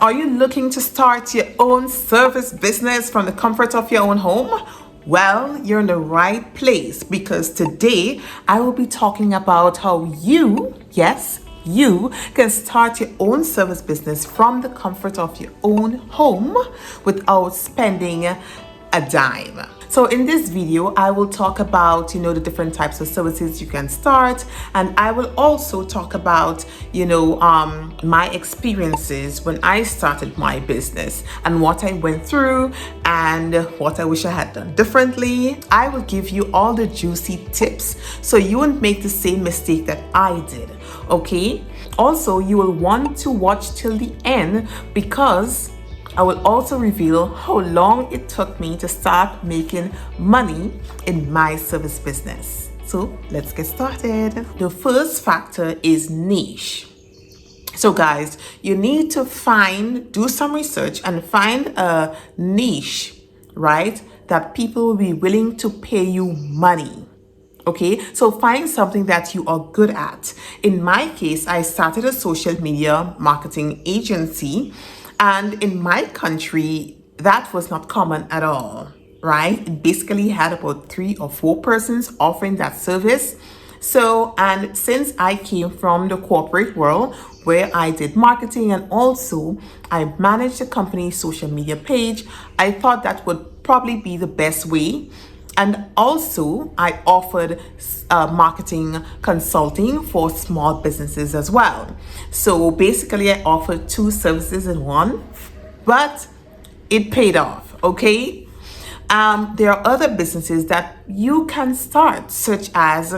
Are you looking to start your own service business from the comfort of your own home? Well, you're in the right place because today I will be talking about how you, yes, you can start your own service business from the comfort of your own home without spending a dime. So in this video, I will talk about, the different types of services you can start. And I will also talk about, my experiences when I started my business and what I went through and what I wish I had done differently. I will give you all the juicy tips so you won't make the same mistake that I did, okay? Also, you will want to watch till the end because I will also reveal how long it took me to start making money in my service business. So let's get started. The first factor is niche. So guys, you need to do some research and find a niche, right? That people will be willing to pay you money. Okay, so find something that you are good at. In my case, I started a social media marketing agency. And in my country, that was not common at all, right? It basically had about 3 or 4 persons offering that service. So, and since I came from the corporate world where I did marketing and also I managed the company's social media page, I thought that would probably be the best way. And also, I offered marketing consulting for small businesses as well. So basically, I offered 2 services in one, but it paid off, okay? There are other businesses that you can start, such as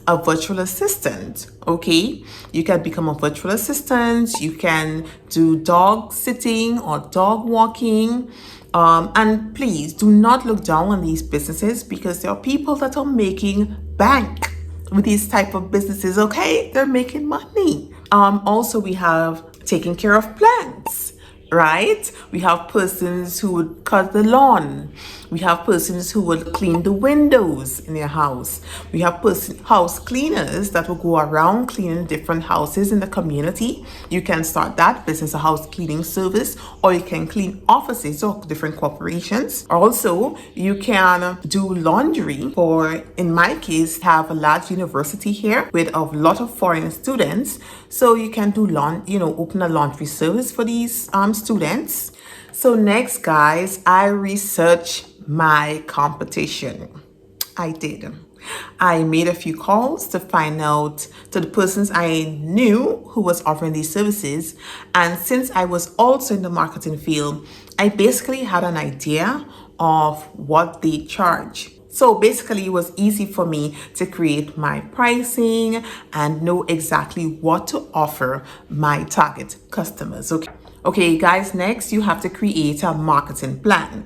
a virtual assistant, okay? You can become a virtual assistant, you can do dog sitting or dog walking. And please do not look down on these businesses because there are people that are making bank with these type of businesses, okay? They're making money. Also, we have taking care of plants, right? We have persons who would cut the lawn. We have persons who would clean the windows in their house. We have house cleaners that will go around cleaning different houses in the community. You can start that business, a house cleaning service, or you can clean offices or different corporations. Also, you can do laundry for, in my case, have a large university here with a lot of foreign students. So you can do open a laundry service for these students. So next, guys, I researched my competition. I did. I made a few calls to find out to the persons I knew who was offering these services. And since I was also in the marketing field, I basically had an idea of what they charge. So basically, it was easy for me to create my pricing and know exactly what to offer my target customers. Okay, guys, next you have to create a marketing plan.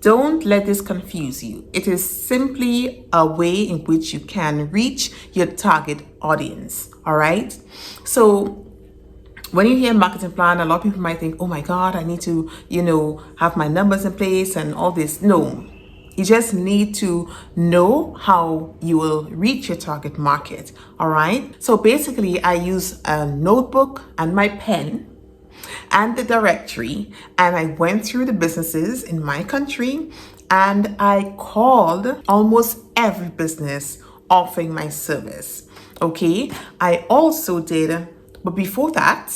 Don't let this confuse you. It is simply a way in which you can reach your target audience. All right. So when you hear marketing plan, a lot of people might think, oh my God, I need to, have my numbers in place and all this. No, you just need to know how you will reach your target market. All right. So basically, I use a notebook and my pen and the directory, and I went through the businesses in my country and I called almost every business offering my service. Okay, I also did, but before that,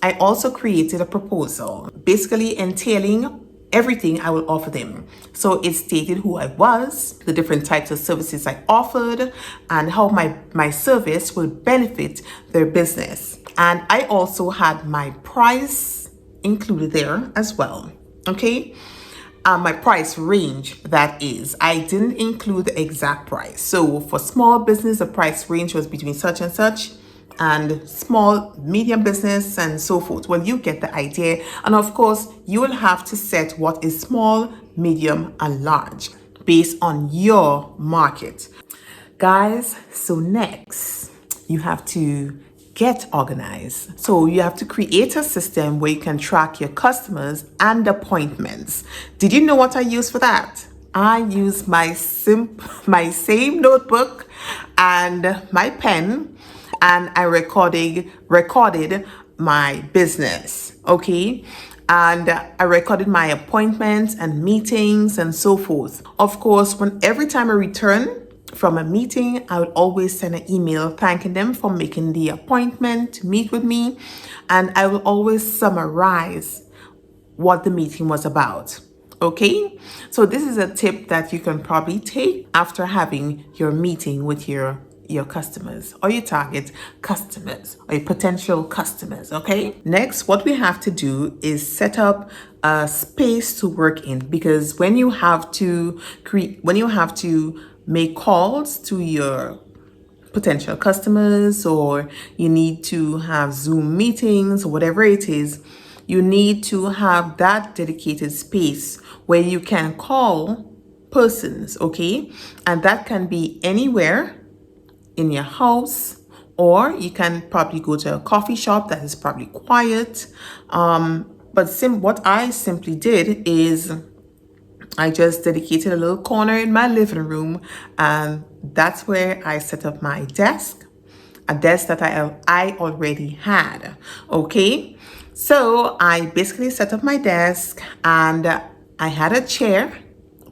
I also created a proposal, basically entailing everything I will offer them. So it stated who I was, the different types of services I offered, and how my service will benefit their business. And I also had my price included there as well. Okay. My price range, that is. I didn't include the exact price. So for small business, the price range was between such and such, and small, medium business, and so forth. Well, you get the idea. And of course, you will have to set what is small, medium, and large based on your market. Guys, so next, you have to get organized. So you have to create a system where you can track your customers and appointments. Did you know what I use for that? I use my same notebook and my pen, and I recorded my business, okay? And I recorded my appointments and meetings and so forth. Of course, every time I return from a meeting, I would always send an email thanking them for making the appointment to meet with me. And I will always summarize what the meeting was about. Okay, so this is a tip that you can probably take after having your meeting with your customers or your target customers or your potential customers. Okay, next, what we have to do is set up a space to work in, because when you have to make calls to your potential customers, or you need to have Zoom meetings or whatever it is, you need to have that dedicated space where you can call persons, okay? And that can be anywhere in your house, or you can probably go to a coffee shop that is probably quiet. But what I simply did is I just dedicated a little corner in my living room, and that's where I set up my desk, a desk that I already had. Okay, so I basically set up my desk, and I had a chair,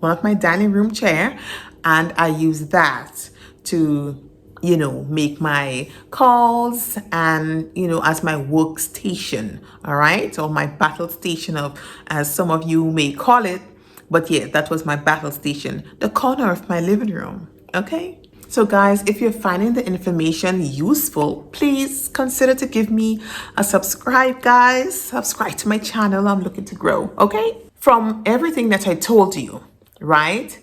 one of my dining room chair, and I used that to make my calls and, as my workstation, all right, or my battle station, as some of you may call it. But yeah, that was my battle station, the corner of my living room. Okay. So guys, if you're finding the information useful, please consider to give me a subscribe, guys. Subscribe to my channel. I'm looking to grow. Okay. From everything that I told you, right,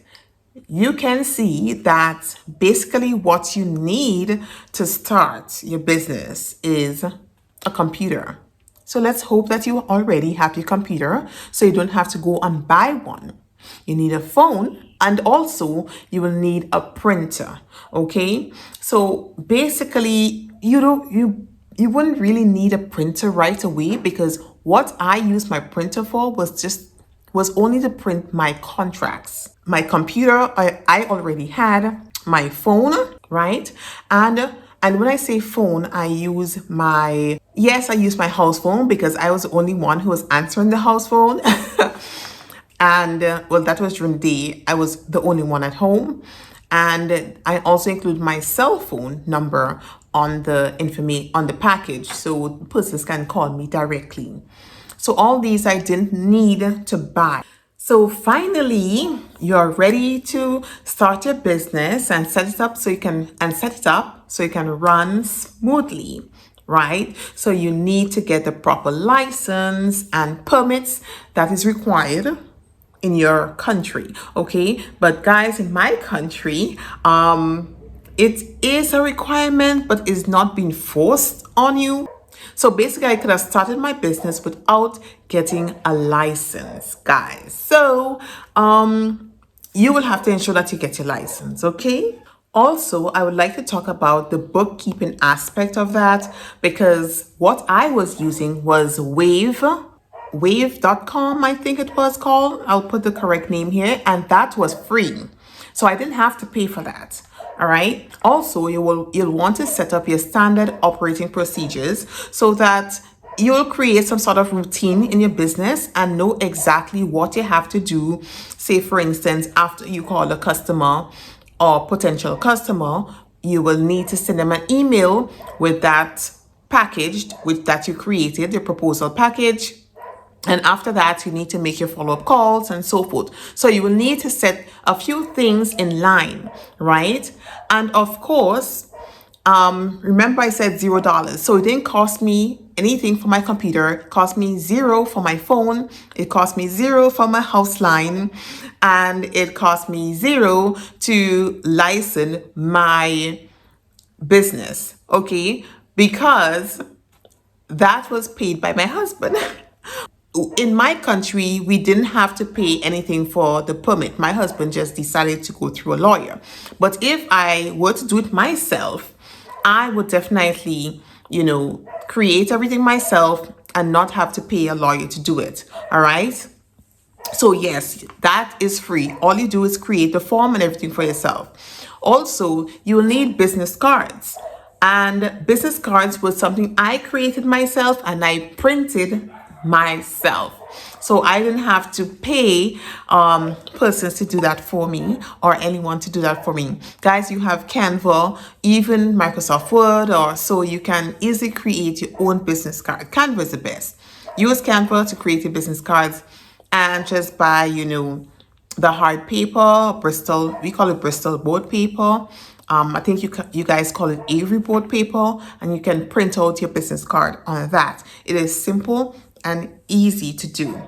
you can see that basically what you need to start your business is a computer. So let's hope that you already have your computer so you don't have to go and buy one. You need a phone, and also you will need a printer. Okay, so basically you wouldn't really need a printer right away, because what I used my printer for was only to print my contracts. My computer I already had, my phone, right? And when I say phone, I use my house phone, because I was the only one who was answering the house phone. And well, that was during the day. I was the only one at home. And I also include my cell phone number on the package, so persons can call me directly. So all these I didn't need to buy. So finally, you're ready to start your business and set it up so you can run smoothly, right? So you need to get the proper license and permits that is required in your country. Okay, but guys, in my country, it is a requirement, but is not being forced on you. So basically, I could have started my business without getting a license, guys. So you will have to ensure that you get your license. Okay, also, I would like to talk about the bookkeeping aspect of that, because what I was using was wave.com, I think it was called. I'll put the correct name here, and that was free. So I didn't have to pay for that. All right. Also, you'll want to set up your standard operating procedures so that you'll create some sort of routine in your business and know exactly what you have to do. Say, for instance, after you call a customer or potential customer, you will need to send them an email with that package that you created, your proposal package. And after that, you need to make your follow-up calls and so forth. So you will need to set a few things in line, right? And of course, remember I said $0. So it didn't cost me anything for my computer. It cost me $0 for my phone. It cost me $0 for my house line. And it cost me $0 to license my business, okay? Because that was paid by my husband. In my country, we didn't have to pay anything for the permit. My husband just decided to go through a lawyer. But if I were to do it myself, I would definitely, create everything myself and not have to pay a lawyer to do it. All right. So yes, that is free. All you do is create the form and everything for yourself. Also, you will need business cards. And business cards was something I created myself and I printed myself. So I didn't have to pay persons to do that for me or anyone to do that for me. Guys, you have Canva, even Microsoft Word, or so you can easily create your own business card. Canva is the best. Use Canva to create your business cards and just buy, the hard paper, Bristol, we call it Bristol board paper. I think you guys call it Avery board paper, and you can print out your business card on that. It is simple and easy to do.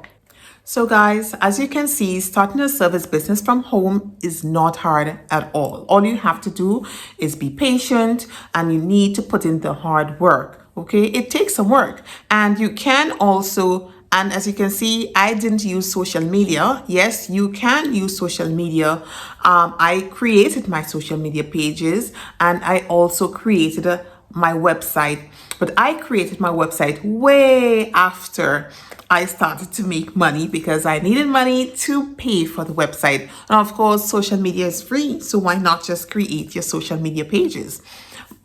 So guys, as you can see, starting a service business from home is not hard at all. All you have to do is be patient and you need to put in the hard work. Okay, it takes some work, and you can also, and as you can see, I didn't use social media. Yes, you can use social media. I created my social media pages and I also created my website, but I created my website way after I started to make money because I needed money to pay for the website. And of course, social media is free, so why not just create your social media pages?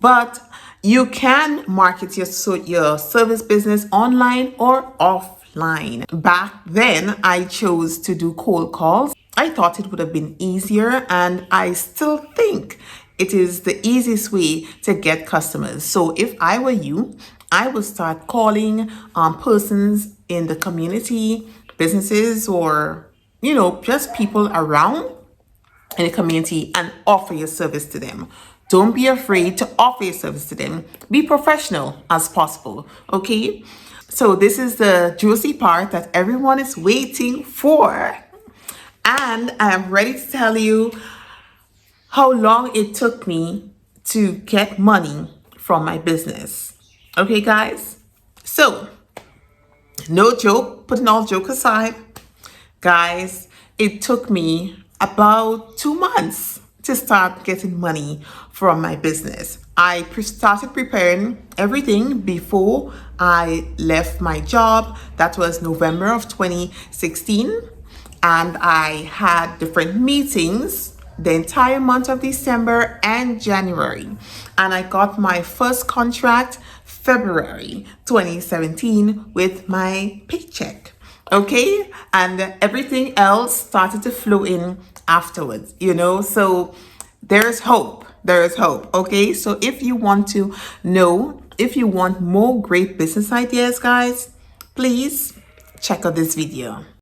But you can market your service business online or offline. Back then, I chose to do cold calls. I thought it would have been easier, and I still think it is the easiest way to get customers. So if I were you, I would start calling persons in the community, businesses, or just people around in the community and offer your service to them. Don't be afraid to offer your service to them. Be professional as possible, okay? So this is the juicy part that everyone is waiting for. And I am ready to tell you how long it took me to get money from my business. Okay, guys? So, no joke, putting all joke aside, guys, it took me about 2 months to start getting money from my business. I started preparing everything before I left my job. That was November of 2016. And I had different meetings the entire month of December and January. And I got my first contract February 2017 with my paycheck. Okay, and everything else started to flow in afterwards, so there's hope. Okay, so if you want to know, if you want more great business ideas, guys, please check out this video.